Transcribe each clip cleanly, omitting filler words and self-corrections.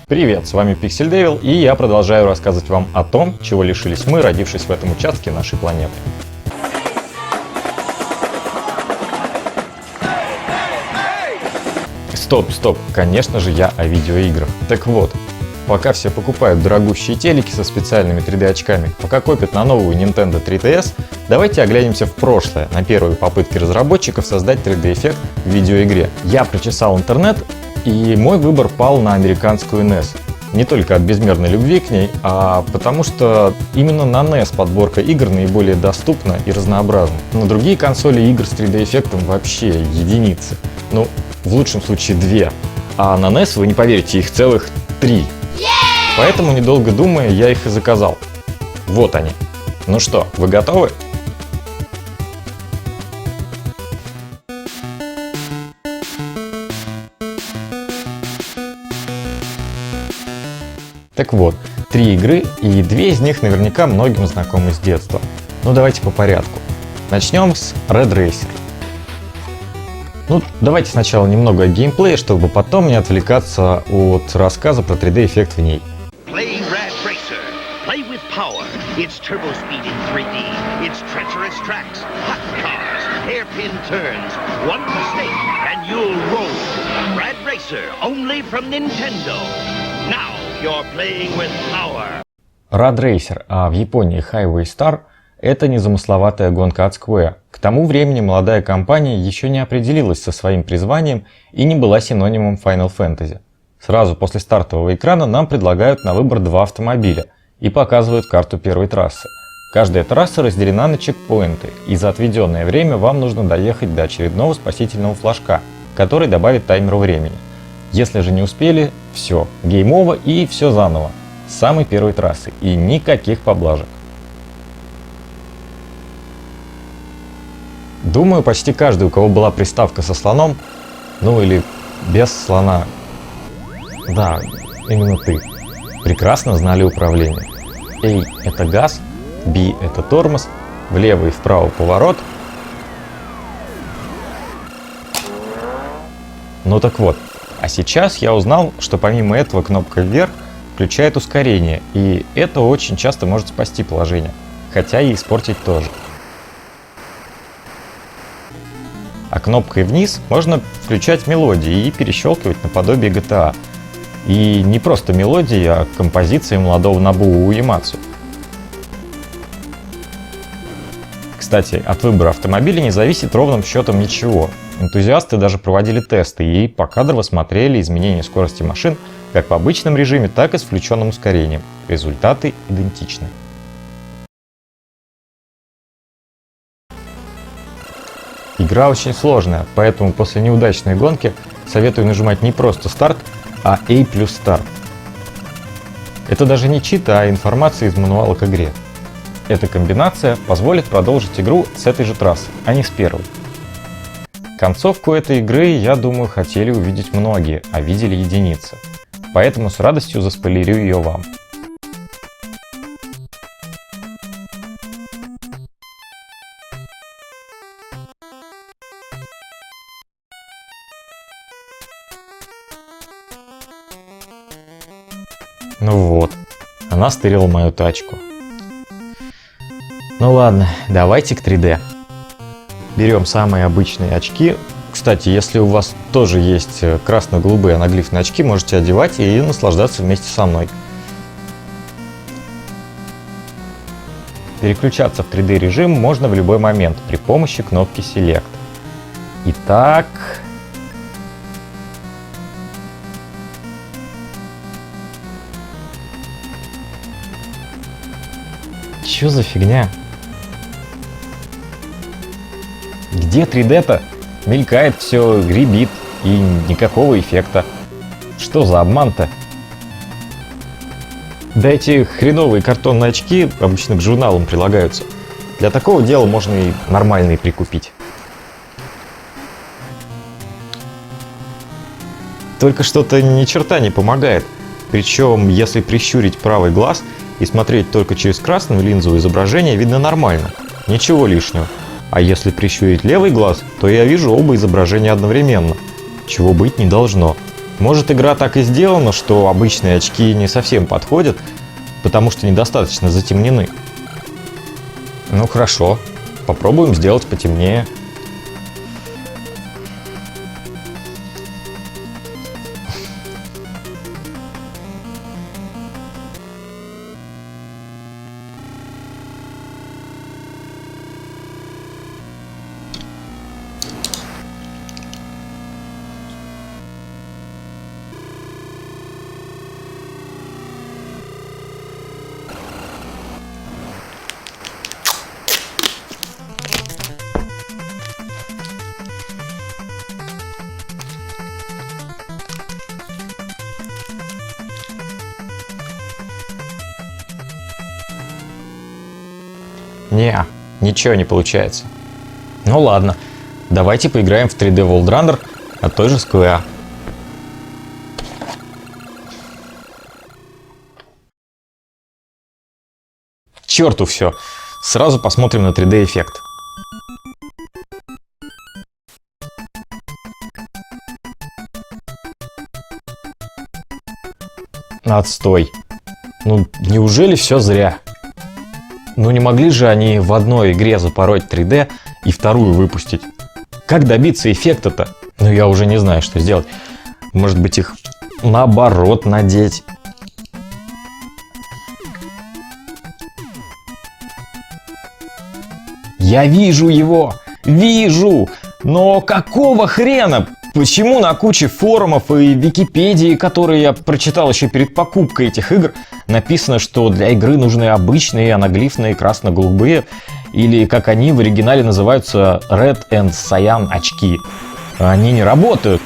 Привет, с вами Pixel Devil, и я продолжаю рассказывать вам о том, чего лишились мы, родившись в этом участке нашей планеты. Стоп, конечно же я о видеоиграх. Так вот, пока все покупают дорогущие телеки со специальными 3D очками, пока копят на новую Nintendo 3DS, давайте оглянемся в прошлое, на первые попытки разработчиков создать 3D эффект в видеоигре. Я прочесал интернет, и мой выбор пал на американскую NES. Не только от безмерной любви к ней, а потому что именно на NES подборка игр наиболее доступна и разнообразна. На другие консоли игр с 3D эффектом вообще единицы. Ну, в лучшем случае 2. А на NES, вы не поверите, их целых 3. Поэтому, недолго думая, я их и заказал. Вот они. Ну что, вы готовы? Так вот, 3 игры, и 2 из них наверняка многим знакомы с детства. Ну давайте по порядку. Начнем с Red Racer. Ну, давайте сначала немного о геймплее, чтобы потом не отвлекаться от рассказа про 3D эффект в ней. Play Red Racer. Play with power. It's turbo speed in 3D. It's treacherous tracks, hot cars, hairpin turns. One mistake and you'll roll. Red Racer, only from Nintendo. Now you're playing with power. Red Racer, а в Японии Highway Star, это незамысловатая гонка от Square. К тому времени молодая компания еще не определилась со своим призванием и не была синонимом Final Fantasy. Сразу после стартового экрана нам предлагают на выбор 2 автомобиля и показывают карту первой трассы. Каждая трасса разделена на чекпоинты, и за отведенное время вам нужно доехать до очередного спасительного флажка, который добавит таймеру времени. Если же не успели, все, гейм-овер и все заново, с самой первой трассы, и никаких поблажек. Думаю, почти каждый, у кого была приставка со слоном, ну или без слона, да, именно ты, прекрасно знали управление. A – это газ, B – это тормоз, влево и вправо поворот. Ну так вот, а сейчас я узнал, что помимо этого кнопка вверх включает ускорение, и это очень часто может спасти положение, хотя и испортить тоже. А кнопкой вниз можно включать мелодии и перещелкивать наподобие GTA. И не просто мелодии, а композиции молодого Нобуо Уэмацу. Кстати, от выбора автомобиля не зависит ровным счетом ничего. Энтузиасты даже проводили тесты и покадрово смотрели изменения скорости машин как в обычном режиме, так и с включенным ускорением. Результаты идентичны. Игра очень сложная, поэтому после неудачной гонки советую нажимать не просто старт, а A плюс старт. Это даже не чит, а информация из мануала к игре. Эта комбинация позволит продолжить игру с этой же трассы, а не с первой. Концовку этой игры, я думаю, хотели увидеть многие, а видели единицы. Поэтому с радостью заспойлерю ее вам. Ну вот, она стырила мою тачку. Ну ладно, давайте к 3D. Берем самые обычные очки. Кстати, если у вас тоже есть красно-голубые анаглифные очки, можете одевать и наслаждаться вместе со мной. Переключаться в 3D режим можно в любой момент при помощи кнопки Select. Итак... Чё за фигня? Где 3D-то? Мелькает все, гребит и никакого эффекта. Что за обман-то? Да эти хреновые картонные очки обычно к журналам прилагаются. Для такого дела можно и нормальные прикупить. Только что-то ни черта не помогает. Причем, если прищурить правый глаз и смотреть только через красную линзу, изображение видно нормально. Ничего лишнего. А если прищурить левый глаз, то я вижу оба изображения одновременно. Чего быть не должно. Может, игра так и сделана, что обычные очки не совсем подходят, потому что недостаточно затемнены. Ну хорошо, попробуем сделать потемнее. Не, ничего не получается. Ну ладно, давайте поиграем в 3D World Runner от той же Square. К черту все. Сразу посмотрим на 3D эффект. Отстой. Ну, неужели все зря? Ну не могли же они в одной игре запороть 3D и вторую выпустить? Как добиться эффекта-то? Ну я уже не знаю, что сделать. Может быть, их наоборот надеть? Я вижу его! Вижу! Но какого хрена? Почему на куче форумов и Википедии, которые я прочитал еще перед покупкой этих игр, написано, что для игры нужны обычные анаглифные красно-голубые, или как они в оригинале называются Red and Cyan очки? Они не работают.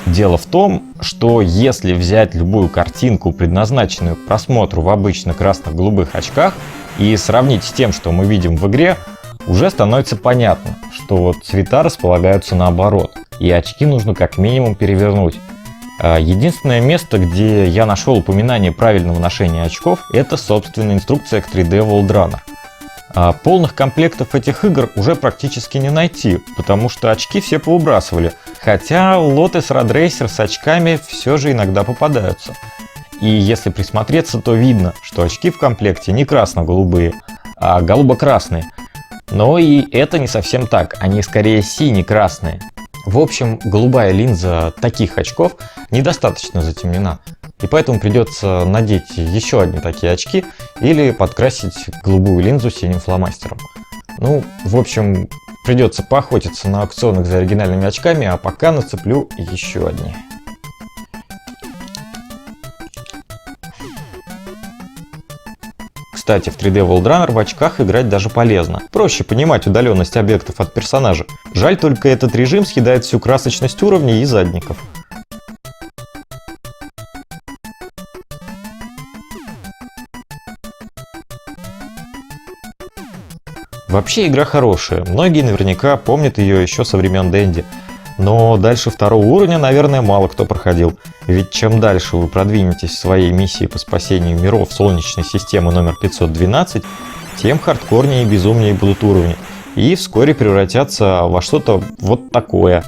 Дело в том, что если взять любую картинку, предназначенную к просмотру в обычно красно-голубых очках, и сравнить с тем, что мы видим в игре, уже становится понятно, что цвета располагаются наоборот, и очки нужно как минимум перевернуть. Единственное место, где я нашел упоминание правильного ношения очков, это, собственно, инструкция к 3D World Runner. Полных комплектов этих игр уже практически не найти, потому что очки все повыбрасывали, хотя лоты с Rad Racer с очками все же иногда попадаются. И если присмотреться, то видно, что очки в комплекте не красно-голубые, а голубо-красные. Но и это не совсем так, они скорее сине-красные. В общем, голубая линза таких очков недостаточно затемнена, и поэтому придется надеть еще одни такие очки или подкрасить голубую линзу синим фломастером. Ну, в общем, придется поохотиться на аукционах за оригинальными очками, а пока нацеплю еще одни. Кстати, в 3D World Runner в очках играть даже полезно. Проще понимать удаленность объектов от персонажа. Жаль, только этот режим съедает всю красочность уровней и задников. Вообще игра хорошая, многие наверняка помнят ее еще со времен Денди. Но дальше второго уровня, наверное, мало кто проходил. Ведь чем дальше вы продвинетесь в своей миссии по спасению миров Солнечной системы номер 512, тем хардкорнее и безумнее будут уровни. И вскоре превратятся во что-то вот такое.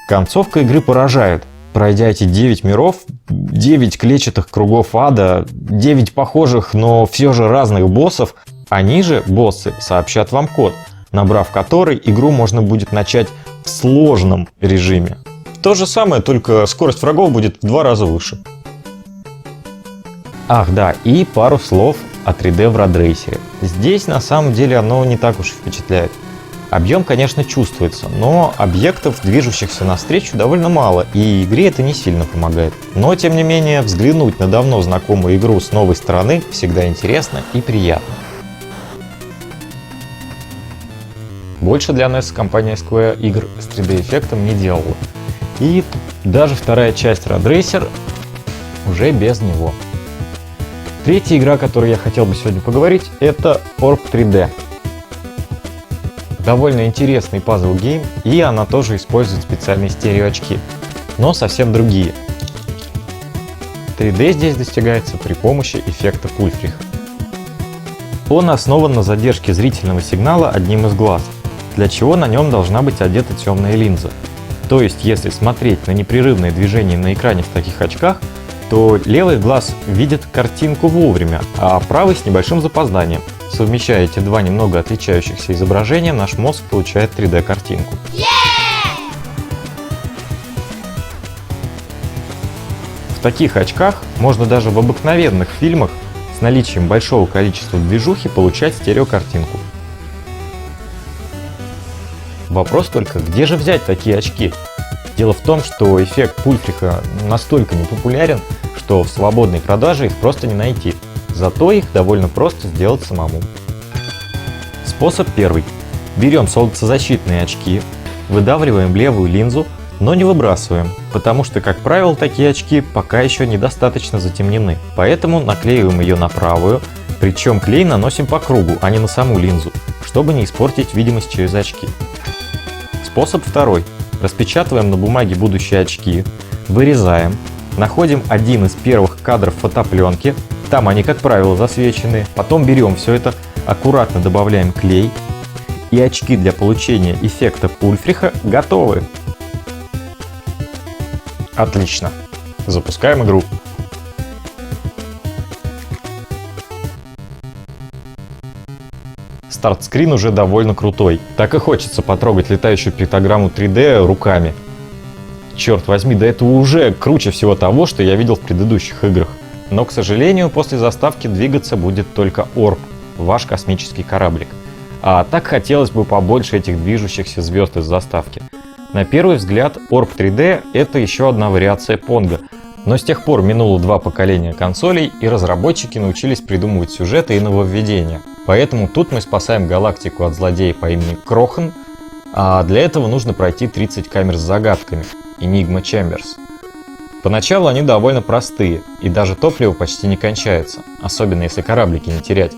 Концовка игры поражает. Пройдя эти 9 миров, 9 клетчатых кругов ада, 9 похожих, но все же разных боссов, они же, боссы, сообщат вам код, набрав который, игру можно будет начать в сложном режиме. То же самое, только скорость врагов будет в 2 раза выше. Ах да, и пару слов о 3D в Rad Racer. Здесь на самом деле оно не так уж и впечатляет. Объем, конечно, чувствуется, но объектов, движущихся навстречу, довольно мало, и игре это не сильно помогает. Но, тем не менее, взглянуть на давно знакомую игру с новой стороны всегда интересно и приятно. Больше для NES компания Square игр с 3D-эффектом не делала. И даже вторая часть Rad Racer уже без него. Третья игра, о которой я хотел бы сегодня поговорить, это Orb 3D. Довольно интересный пазл-гейм, и она тоже использует специальные стереоочки, но совсем другие. 3D здесь достигается при помощи эффекта Пульфриха. Он основан на задержке зрительного сигнала одним из глаз, для чего на нем должна быть одета темная линза. То есть, если смотреть на непрерывное движение на экране в таких очках, то левый глаз видит картинку вовремя, а правый с небольшим запозданием. Совмещая эти два немного отличающихся изображения, наш мозг получает 3D-картинку. В таких очках можно даже в обыкновенных фильмах с наличием большого количества движухи получать стереокартинку. Вопрос только, где же взять такие очки? Дело в том, что эффект Пульфриха настолько непопулярен, что в свободной продаже их просто не найти. Зато их довольно просто сделать самому. Способ первый. Берем солнцезащитные очки, выдавливаем левую линзу, но не выбрасываем, потому что, как правило, такие очки пока еще недостаточно затемнены. Поэтому наклеиваем ее на правую, причем клей наносим по кругу, а не на саму линзу, чтобы не испортить видимость через очки. Способ второй. Распечатываем на бумаге будущие очки, вырезаем, находим один из первых кадров фотопленки, там они, как правило, засвечены, потом берем все это, аккуратно добавляем клей, и очки для получения эффекта Пульфриха готовы. Отлично. Запускаем игру. Старт-скрин уже довольно крутой. Так и хочется потрогать летающую пиктограмму 3D руками. Черт возьми, да это уже круче всего того, что я видел в предыдущих играх. Но, к сожалению, после заставки двигаться будет только Орб, ваш космический кораблик. А так хотелось бы побольше этих движущихся звезд из заставки. На первый взгляд, Orb 3D — это еще одна вариация Понга. Но с тех пор минуло 2 поколения консолей, и разработчики научились придумывать сюжеты и нововведения. Поэтому тут мы спасаем галактику от злодея по имени Крохан, а для этого нужно пройти 30 камер с загадками — Enigma Chambers. Поначалу они довольно простые, и даже топливо почти не кончается, особенно если кораблики не терять.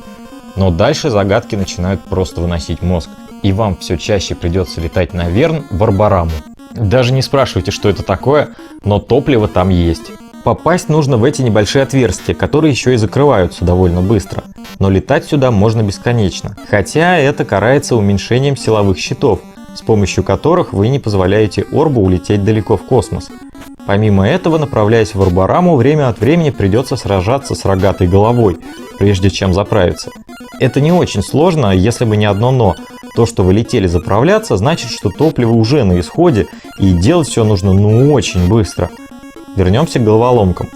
Но дальше загадки начинают просто выносить мозг, и вам все чаще придется летать на Верн в Арбораму. Даже не спрашивайте, что это такое, но топливо там есть. Попасть нужно в эти небольшие отверстия, которые еще и закрываются довольно быстро. Но летать сюда можно бесконечно, хотя это карается уменьшением силовых щитов, с помощью которых вы не позволяете Орбу улететь далеко в космос. Помимо этого, направляясь в Арбораму, время от времени придется сражаться с рогатой головой, прежде чем заправиться. Это не очень сложно, если бы не одно «но». То, что вы летели заправляться, значит, что топливо уже на исходе, и делать все нужно очень быстро. Вернемся к головоломкам.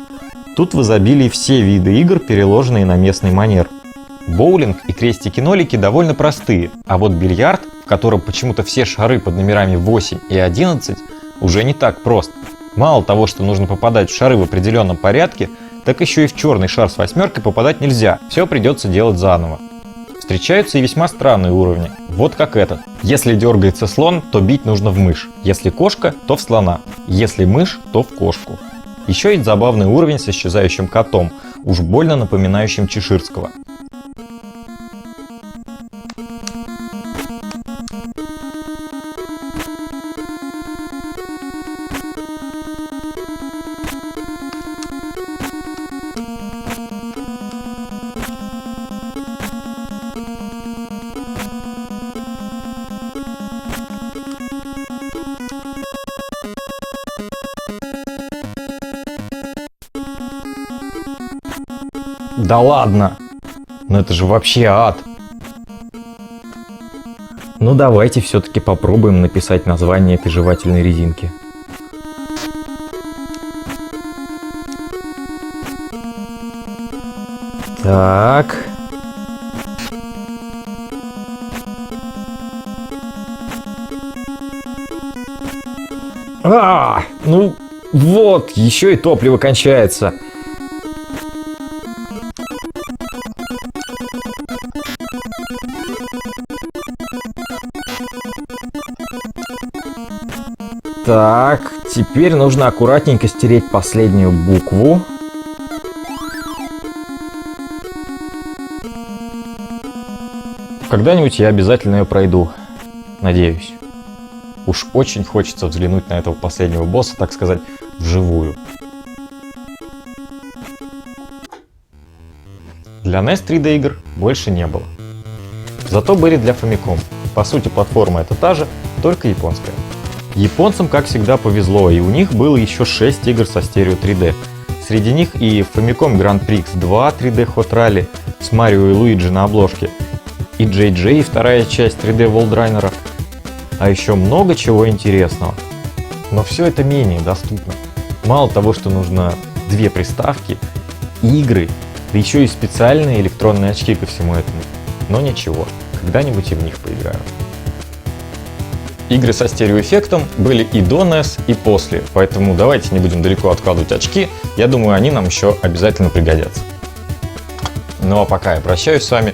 Тут в изобилии все виды игр, переложенные на местный манер. Боулинг и крестики-нолики довольно простые, а вот бильярд, в котором почему-то все шары под номерами 8 и 11, уже не так прост. Мало того, что нужно попадать в шары в определенном порядке, так еще и в черный шар с 8 попадать нельзя, все придется делать заново. Встречаются и весьма странные уровни, вот как этот. Если дергается слон, то бить нужно в мышь, если кошка, то в слона, если мышь, то в кошку. Еще есть забавный уровень с исчезающим котом, уж больно напоминающим чеширского. Да ладно! Но это же вообще ад! Ну давайте все-таки попробуем написать название этой жевательной резинки. Так. Ну вот, еще и топливо кончается. Так, теперь нужно аккуратненько стереть последнюю букву. Когда-нибудь я обязательно ее пройду. Надеюсь. Уж очень хочется взглянуть на этого последнего босса, так сказать, вживую. Для NES 3D игр больше не было. Зато были для Famicom. По сути, платформа это та же, только японская. Японцам, как всегда, повезло, и у них было еще 6 игр со стерео 3D. Среди них и Famicom Grand Prix 2 3D Hot Rally с Марио и Луиджи на обложке, и JJ, вторая часть 3D World Runner, а еще много чего интересного. Но все это менее доступно. Мало того, что нужно 2 приставки, игры, да еще и специальные электронные очки ко всему этому. Но ничего, когда-нибудь и в них поиграю. Игры со стереоэффектом были и до NES, и после, поэтому давайте не будем далеко откладывать очки, я думаю, они нам еще обязательно пригодятся. Ну а пока я прощаюсь с вами,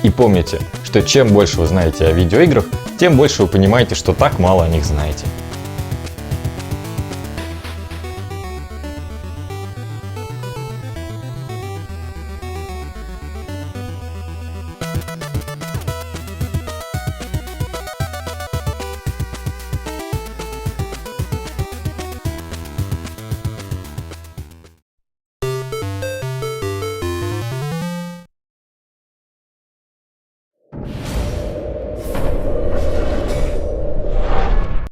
и помните, что чем больше вы знаете о видеоиграх, тем больше вы понимаете, что так мало о них знаете.